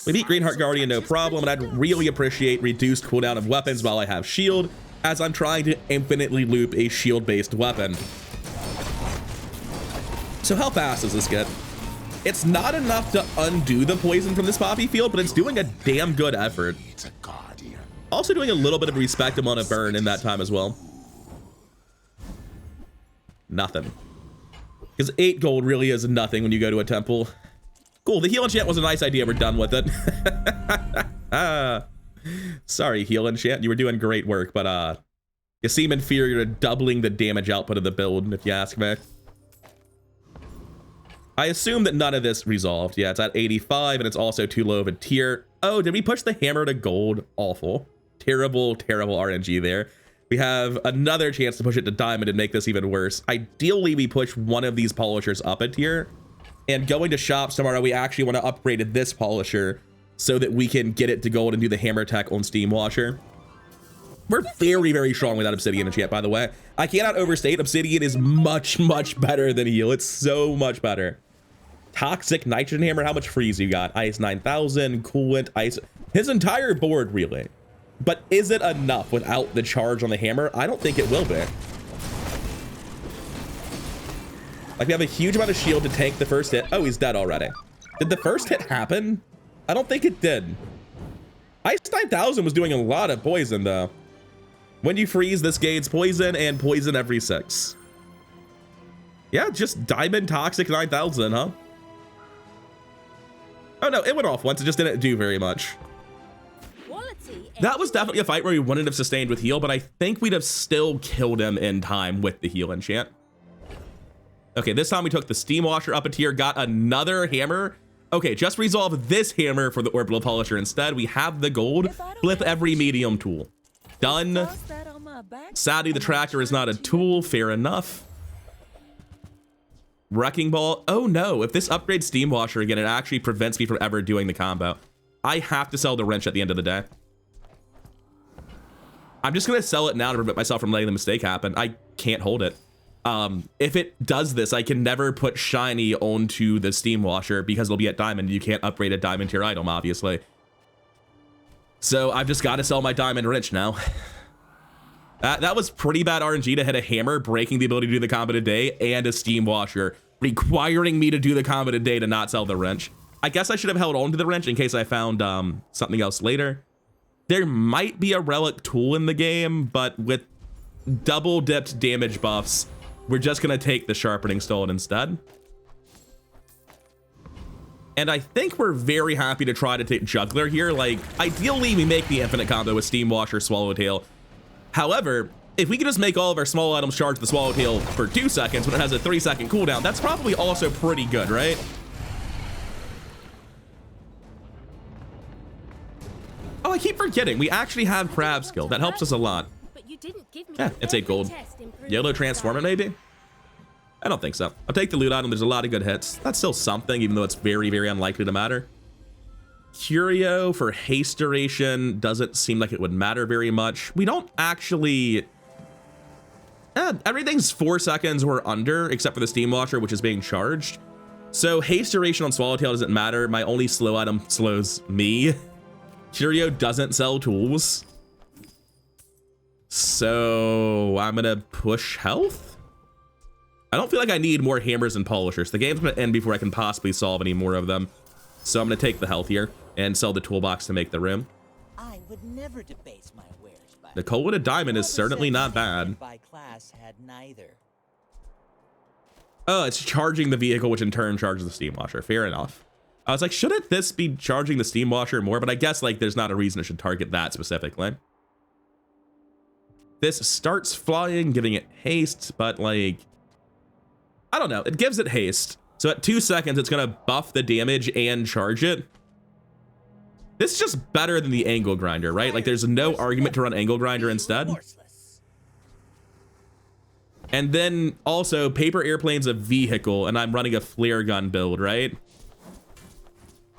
We beat Greenheart Guardian no problem, and I'd really appreciate reduced cooldown of weapons while I have shield, as I'm trying to infinitely loop a shield-based weapon. So how fast does this get? It's not enough to undo the poison from this poppy field, but it's doing a damn good effort. Also doing a little bit of respect amount of burn in that time as well. Nothing. Because 8 gold really is nothing when you go to a temple. Cool, the heal enchant was a nice idea. We're done with it. Sorry, heal enchant. You were doing great work, but you seem inferior to doubling the damage output of the build, if you ask me. I assume that none of this resolved. Yeah, it's at 85, and it's also too low of a tier. Oh, did we push the hammer to gold? Awful. Terrible, terrible RNG there. We have another chance to push it to diamond and make this even worse. Ideally, we push one of these polishers up a tier. And going to shops tomorrow, we actually want to upgrade this polisher so that we can get it to gold and do the hammer tech on Steam Washer. We're very, very strong with that Obsidian enchant, by the way. I cannot overstate, Obsidian is much, much better than heal. It's so much better. Toxic Nitrogen Hammer, how much freeze you got? Ice 9000, Coolant, Ice, his entire board really. But is it enough without the charge on the hammer? I don't think it will be. Like, we have a huge amount of shield to tank the first hit. Oh, he's dead already. Did the first hit happen? I don't think it did. Ice 9000 was doing a lot of poison, though. When you freeze, this gains poison and poison every 6. Yeah, just Diamond Toxic 9000, huh? Oh, no, it went off once. It just didn't do very much. That was definitely a fight where we wouldn't have sustained with heal, but I think we'd have still killed him in time with the heal enchant. Okay, this time we took the Steam Washer up a tier, got another hammer. Okay, just resolve this hammer for the Orbital Polisher instead. We have the gold. Flip every medium tool. Done. Sadly, the tractor is not a tool. Fair enough. Wrecking Ball. Oh no, if this upgrades Steam Washer again, it actually prevents me from ever doing the combo. I have to sell the wrench at the end of the day. I'm just gonna sell it now to prevent myself from letting the mistake happen. I can't hold it. If it does this, I can never put shiny onto the Steam Washer because it'll be at diamond. You can't upgrade a diamond tier item, obviously. So I've just got to sell my diamond wrench now. That was pretty bad RNG to hit a hammer, breaking the ability to do the combo today, and a Steam Washer, requiring me to do the combo today to not sell the wrench. I guess I should have held on to the wrench in case I found something else later. There might be a relic tool in the game, but with double dipped damage buffs, we're just gonna take the sharpening stone instead. And I think we're very happy to try to take Juggler here. Like, ideally we make the infinite combo with Steam Washer, Swallowtail. However, if we could just make all of our small items charge the Swallowtail for 2 seconds when it has a 3-second cooldown, that's probably also pretty good, right? I keep forgetting. We actually have crab skill. That helps us a lot. But you didn't give me Yeah, it's 8 gold. YOLO transformer, maybe? I don't think so. I'll take the loot item. There's a lot of good hits. That's still something, even though it's very, very unlikely to matter. Curio for haste duration doesn't seem like it would matter very much. We don't actually... everything's 4 seconds or under, except for the steam washer, which is being charged. So haste duration on Swallowtail doesn't matter. My only slow item slows me. Curio doesn't sell tools. So I'm gonna push health. I don't feel like I need more hammers and polishers. The game's gonna end before I can possibly solve any more of them. So I'm gonna take the health here and sell the toolbox to make the room. I would never debase my wares by The cold-wooden diamond is certainly not bad. by class had neither. Oh, it's charging the vehicle, which in turn charges the steam washer. Fair enough. I was like, shouldn't this be charging the steam washer more? But I guess like there's not a reason it should target that specifically. This starts flying, giving it haste, but like, I don't know. It gives it haste. So at 2 seconds, it's gonna buff the damage and charge it. This is just better than the angle grinder, right? Like there's no argument to run angle grinder instead. And then also paper airplane's a vehicle and I'm running a flare gun build, right?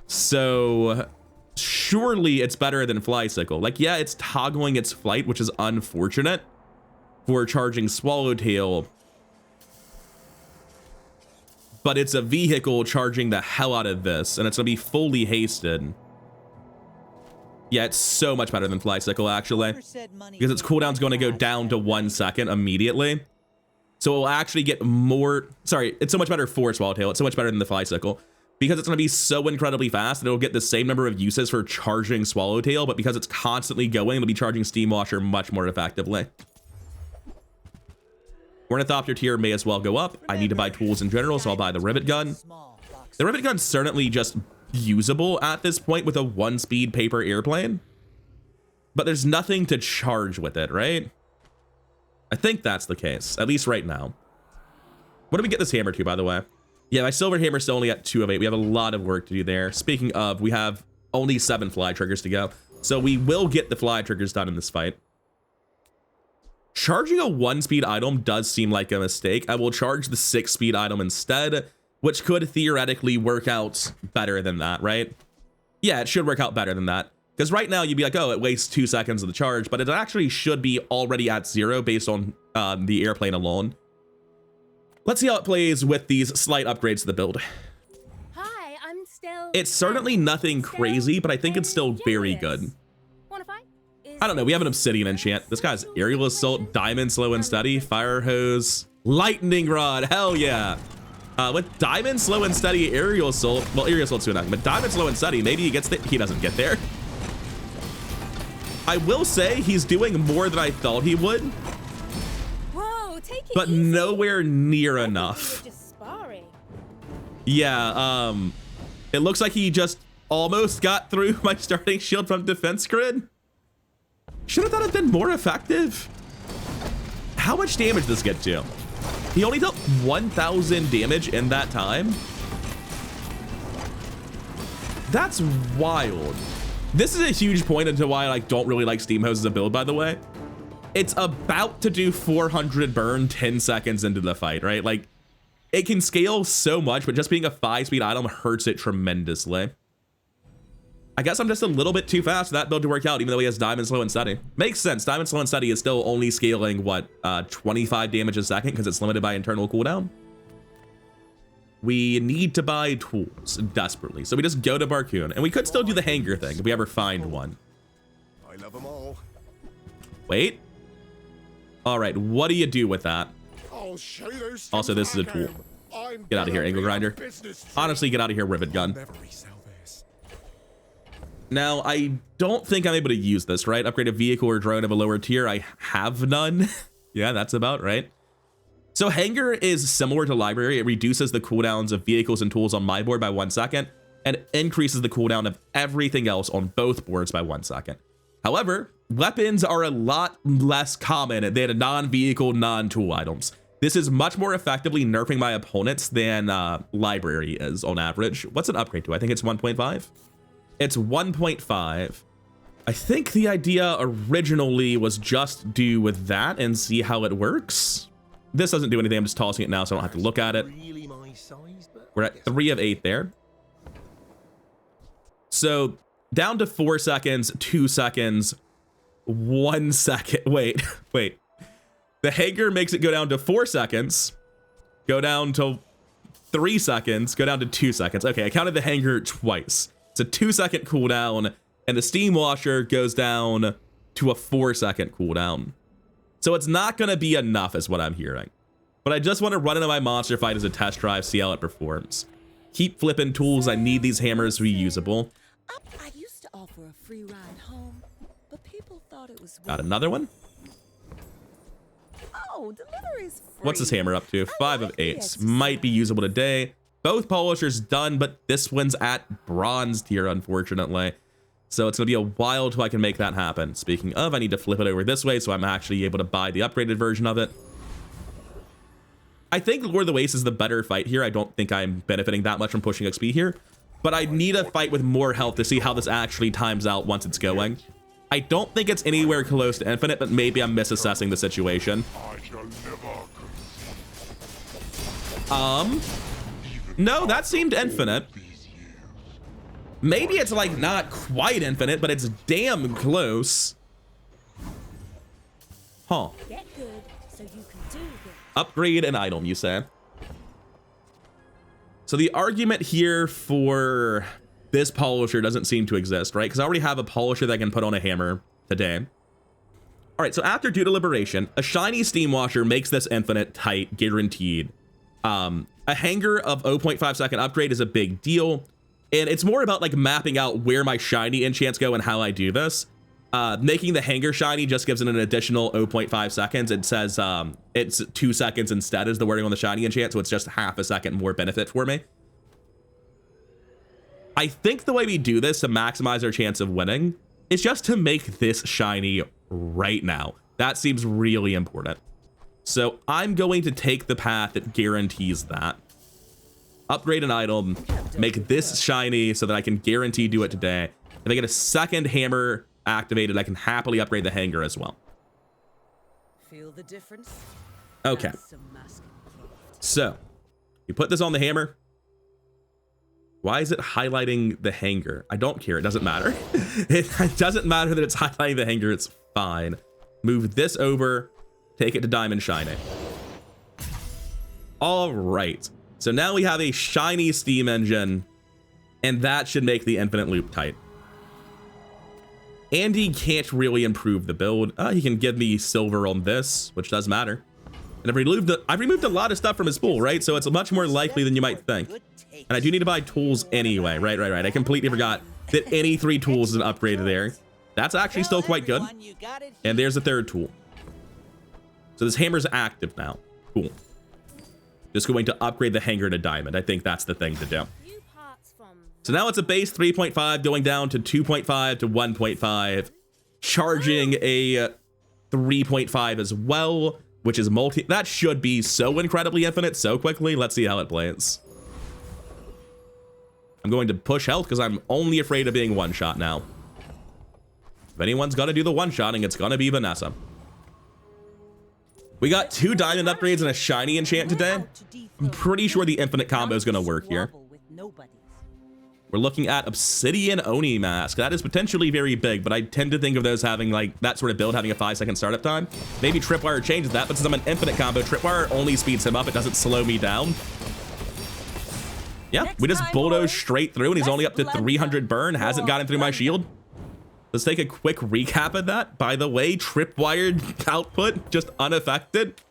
So surely it's better than flysicle. Like, yeah, it's toggling its flight, which is unfortunate for charging Swallowtail. But it's a vehicle charging the hell out of this, and it's gonna be fully hasted. Yeah, it's so much better than flysicle actually, because its cooldown's going to go down to 1 second immediately. So it will actually get more, sorry, it's so much better for Swallowtail. It's so much better than the flysicle because it's going to be so incredibly fast that it'll get the same number of uses for charging Swallowtail, but because it's constantly going, it'll be charging Steam Washer much more effectively. Ornithopter tier may as well go up. I need to buy tools in general, so I'll buy the rivet gun. The rivet gun's certainly just usable at this point with a 1-speed paper airplane, but there's nothing to charge with it, right? I think that's the case, at least right now. What do we get this hammer to, by the way? Yeah, my silver hammer's still only at 2 of 8. We have a lot of work to do there. Speaking of, we have only 7 fly triggers to go, so we will get the fly triggers done in this fight. Charging a 1-speed item does seem like a mistake. I will charge the 6-speed item instead, which could theoretically work out better than that, right? Yeah, it should work out better than that. Because right now you'd be like, oh, it wastes 2 seconds of the charge, but it actually should be already at 0 based on the airplane alone. Let's see how it plays with these slight upgrades to the build. Hi, I'm still. It's certainly nothing crazy, but I think it's still very good. Wanna fight? I don't know, we have an obsidian enchant. This guy's aerial assault, diamond, slow and steady, fire hose, lightning rod, hell yeah. With diamond, slow and steady, aerial assault, well, aerial assault's doing nothing, but diamond, slow and steady, maybe he gets there. He doesn't get there. I will say he's doing more than I thought he would, Whoa, take it but easy. nowhere near I thought enough. we were just sparring. Yeah, it looks like he just almost got through my starting shield from defense grid. Shouldn't that have been more effective? How much damage does this get to? He only dealt 1,000 damage in that time. That's wild. This is a huge point into why I don't really like Steam Hose as a build, by the way. It's about to do 400 burn 10 seconds into the fight, right? Like, it can scale so much, but just being a 5-speed item hurts it tremendously. I guess I'm just a little bit too fast for that build to work out, even though he has Diamond, Slow, and Steady. Makes sense. Diamond, Slow, and Steady is still only scaling, what, 25 damage a second because it's limited by internal cooldown. We need to buy tools desperately, so we just go to Barcoon, and we could still do the hanger thing if we ever find one. I love them all. Wait. All right, what do you do with that? I'll show you those Also, this is a things tool. I can. I'm Get out of here, gonna angle be a grinder. business Honestly, get out of here, rivet gun. Never resell this. Now, I don't think I'm able to use this, right? Upgrade a vehicle or drone of a lower tier. I have none. Yeah, that's about right. So Hanger is similar to Library. It reduces the cooldowns of vehicles and tools on my board by 1 second and increases the cooldown of everything else on both boards by 1 second. However, weapons are a lot less common than non-vehicle, non-tool items. This is much more effectively nerfing my opponents than Library is on average. What's an upgrade to? I think it's 1.5. It's 1.5. I think the idea originally was just do with that and see how it works. This doesn't do anything. I'm just tossing it now so I don't have to look at it. Really my size, but We're at 3 of 8 there. So down to 4 seconds, 2 seconds, 1 second. Wait. The hanger makes it go down to 4 seconds, go down to 3 seconds, go down to 2 seconds. Okay, I counted the hanger twice. It's a 2-second cooldown, and the steam washer goes down to a 4-second cooldown. So it's not going to be enough is what I'm hearing. But I just want to run into my monster fight as a test drive, see how it performs. Keep flipping tools. I need these hammers to be usable. I used to offer a free ride home, but people thought it was Got another one. Oh, delivery's free. What's this hammer up to? I 5 of like the 8. exercise. Might be usable today. Both polishers done, but this one's at bronze tier, unfortunately. So it's going to be a while till I can make that happen. Speaking of, I need to flip it over this way so I'm actually able to buy the upgraded version of it. I think Lord of the Waste is the better fight here. I don't think I'm benefiting that much from pushing XP here. But I need a fight with more health to see how this actually times out once it's going. I don't think it's anywhere close to infinite, but maybe I'm misassessing the situation. No, that seemed infinite. Maybe it's like not quite infinite, but it's damn close. Huh. Get good so you can do good. Upgrade an item, you say? So the argument here for this polisher doesn't seem to exist, right? Because I already have a polisher that I can put on a hammer today. All right, so after due deliberation, a shiny steam washer makes this infinite tight, guaranteed. A hanger of 0.5 second upgrade is a big deal. And it's more about like mapping out where my shiny enchants go and how I do this. Making the hanger shiny just gives it an additional 0.5 seconds. It says it's 2 seconds instead is the wording on the shiny enchant, so it's just half a second more benefit for me. I think the way we do this to maximize our chance of winning is just to make this shiny right now. That seems really important. So I'm going to take the path that guarantees that. Upgrade an item, make this shiny so that I can guarantee do it today. If I get a second hammer activated, I can happily upgrade the hanger as well. Feel the difference? Okay. That's some masking craft. So you put this on the hammer. Why is it highlighting the hanger? I don't care. It doesn't matter. It doesn't matter that it's highlighting the hanger. It's fine. Move this over. Take it to Diamond Shiny. All right. So now we have a shiny steam engine, and that should make the infinite loop tight. Andy can't really improve the build. He can give me silver on this, which does matter. And I've removed a lot of stuff from his pool, right? So it's much more likely than you might think. And I do need to buy tools anyway. Right. I completely forgot that any 3 tools is an upgrade there. That's actually still quite good. And there's the 3rd tool. So this hammer's active now. Cool. Just going to upgrade the hanger to diamond. I think that's the thing to do. Few parts from So now it's a base 3.5 going down to 2.5 to 1.5. Charging a 3.5 as well, which is multi. That should be so incredibly infinite so quickly. Let's see how it plays. I'm going to push health because I'm only afraid of being one-shot now. If anyone's got to do the one-shotting, it's going to be Vanessa. We got 2 diamond upgrades and a shiny enchant today. I'm pretty sure the infinite combo is going to work here. We're looking at Obsidian Oni Mask. That is potentially very big, but I tend to think of those having like that sort of build having a 5-second startup time. Maybe Tripwire changes that, but since I'm an infinite combo, Tripwire only speeds him up. It doesn't slow me down. Yeah, we just bulldoze straight through, and he's only up to 300 burn. Hasn't gotten through my shield. Let's take a quick recap of that. By the way, tripwired output, just unaffected.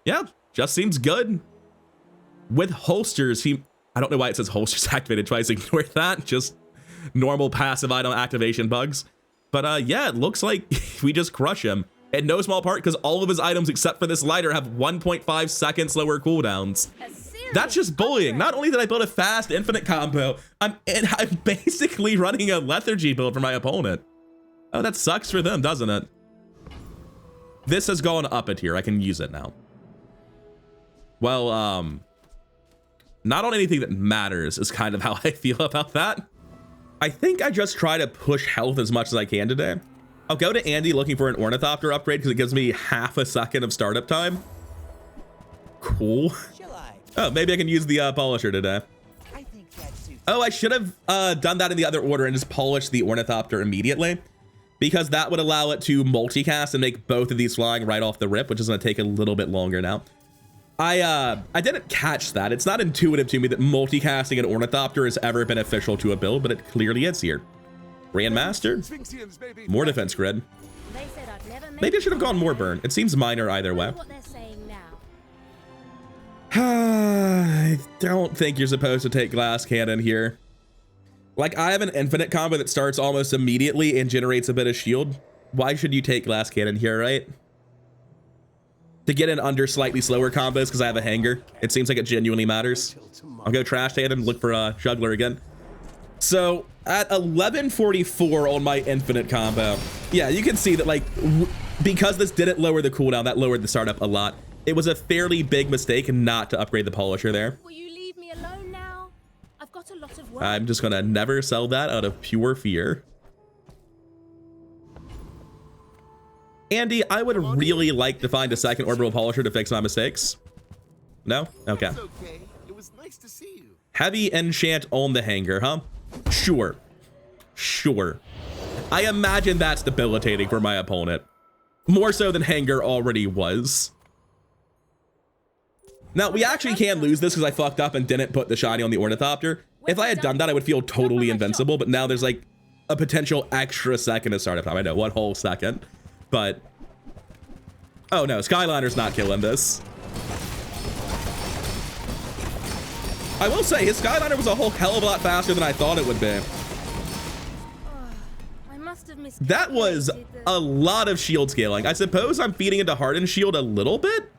Yeah, just seems good. With holsters, I don't know why it says holsters activated twice. Ignore that. Just normal passive item activation bugs. But yeah, it looks like we just crush him. In no small part because all of his items except for this lighter have 1.5 seconds slower cooldowns. That's just bullying. Not only did I build a fast infinite combo, I'm basically running a lethargy build for my opponent. Oh, that sucks for them, doesn't it? This has gone up a tier. I can use it now. Well, not on anything that matters is kind of how I feel about that. I think I just try to push health as much as I can today. I'll go to Andy looking for an Ornithopter upgrade because it gives me half a second of startup time. Cool. Shall I? Oh, maybe I can use the polisher today. I think that suits. Oh, I should have done that in the other order and just polished the Ornithopter immediately, because that would allow it to multicast and make both of these flying right off the rip, which is going to take a little bit longer now. I didn't catch that. It's not intuitive to me that multicasting an Ornithopter is ever beneficial to a build, but it clearly is here. Grandmaster, Sphinxians, baby. more defense grid. They said I'd never make Maybe I should have gone more burn. It seems minor either way. What they're saying now. I don't think you're supposed to take glass cannon here. Like, I have an infinite combo that starts almost immediately and generates a bit of shield. Why should you take glass cannon here, right? To get in under slightly slower combos because I have a hanger. It seems like it genuinely matters. I'll go trash cannon, look for a juggler again. So at 1144 on my infinite combo, yeah, you can see that, like, because this didn't lower the cooldown, that lowered the startup a lot. It was a fairly big mistake not to upgrade the polisher there. Will you leave me alone now? I've got a lot of work. I'm just gonna never sell that out of pure fear. Andy, I would really like to find a second orbital polisher to fix my mistakes. No? Okay. It's okay. It was nice to see you. Heavy enchant on the hanger, huh? Sure. Sure. I imagine that's debilitating for my opponent. More so than hanger already was. Now, we actually can lose this because I fucked up and didn't put the shiny on the Ornithopter. If I had done that, I would feel totally invincible, but now there's like a potential extra second of startup time. I know, 1 whole second. But, oh no, Skyliner's not killing this. I will say, his Skyliner was a whole hell of a lot faster than I thought it would be. I must have That was a lot of shield scaling. I suppose I'm feeding into Hardened Shield a little bit?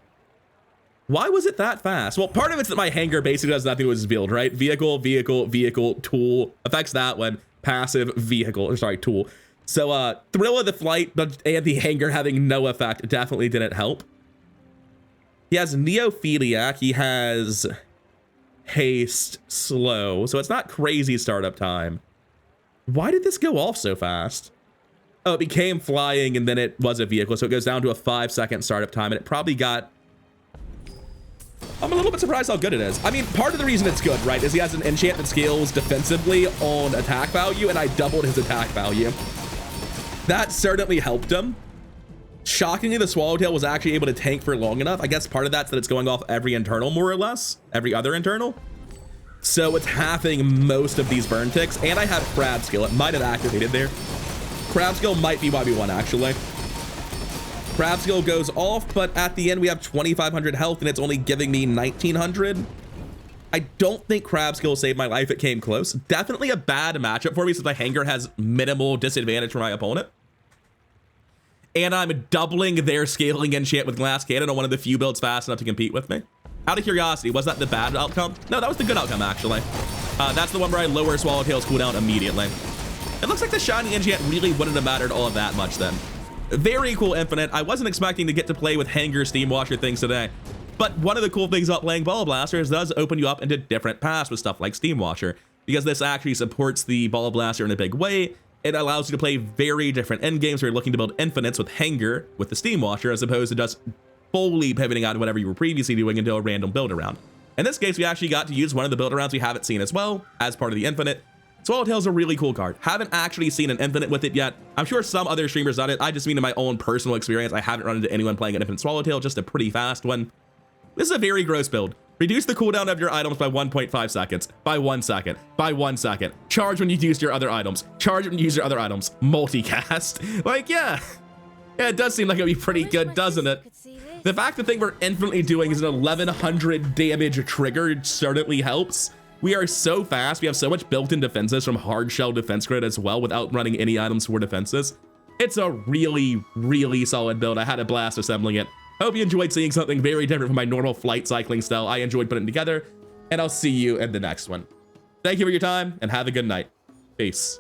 Why was it that fast? Well, part of it's that my hanger basically does nothing with his build, right? Vehicle, vehicle, vehicle, tool. Affects that one. Passive, vehicle, or sorry, tool. So, Thrill of the Flight and the hanger having no effect definitely didn't help. He has Neophiliac. He has haste, slow. So it's not crazy startup time. Why did this go off so fast? Oh, it became flying and then it was a vehicle. So it goes down to a 5-second startup time and it probably got... I'm a little bit surprised how good it is. I mean, part of the reason it's good, right, is he has an enchant that scales defensively on attack value, and I doubled his attack value. That certainly helped him. Shockingly, the Swallowtail was actually able to tank for long enough. I guess part of that's that it's going off every internal, more or less. Every other internal. So it's halving most of these burn ticks, and I have Crab Skill. It might have activated there. Crab Skill might be why we won, actually. Crab Skill goes off, but at the end we have 2,500 health and it's only giving me 1,900. I don't think Crab Skill saved my life. It came close. Definitely a bad matchup for me since my hanger has minimal disadvantage for my opponent. And I'm doubling their scaling enchant with Glass Cannon on one of the few builds fast enough to compete with me. Out of curiosity, was that the bad outcome? No, that was the good outcome, actually. That's the one where I lower Swallowtail's cooldown immediately. It looks like the shiny enchant really wouldn't have mattered all of that much then. Very cool infinite. I wasn't expecting to get to play with hanger steam washer things today, but one of the cool things about playing Ball Blaster is it does open you up into different paths with stuff like Steam Washer, because this actually supports the Ball Blaster in a big way. It allows you to play very different end games where you're looking to build infinites with hanger with the Steam Washer, as opposed to just fully pivoting out of whatever you were previously doing into a random build around. In this case, we actually got to use one of the build arounds we haven't seen as well as part of the infinite. Swallowtail's a really cool card. Haven't actually seen an infinite with it yet. I'm sure some other streamers done it. I just mean in my own personal experience, I haven't run into anyone playing an infinite Swallowtail, just a pretty fast one. This is a very gross build. Reduce the cooldown of your items by 1.5 seconds, by 1 second, by 1 second. Charge when you use your other items. Charge when you use your other items. Multicast. Like, yeah. Yeah, it does seem like it would be pretty good, doesn't it? The fact the thing we're infinitely doing is an 1100 damage trigger certainly helps. We are so fast. We have so much built-in defenses from hard shell defense grid as well without running any items for defenses. It's a really, really solid build. I had a blast assembling it. Hope you enjoyed seeing something very different from my normal flight cycling style. I enjoyed putting it together, and I'll see you in the next one. Thank you for your time, and have a good night. Peace.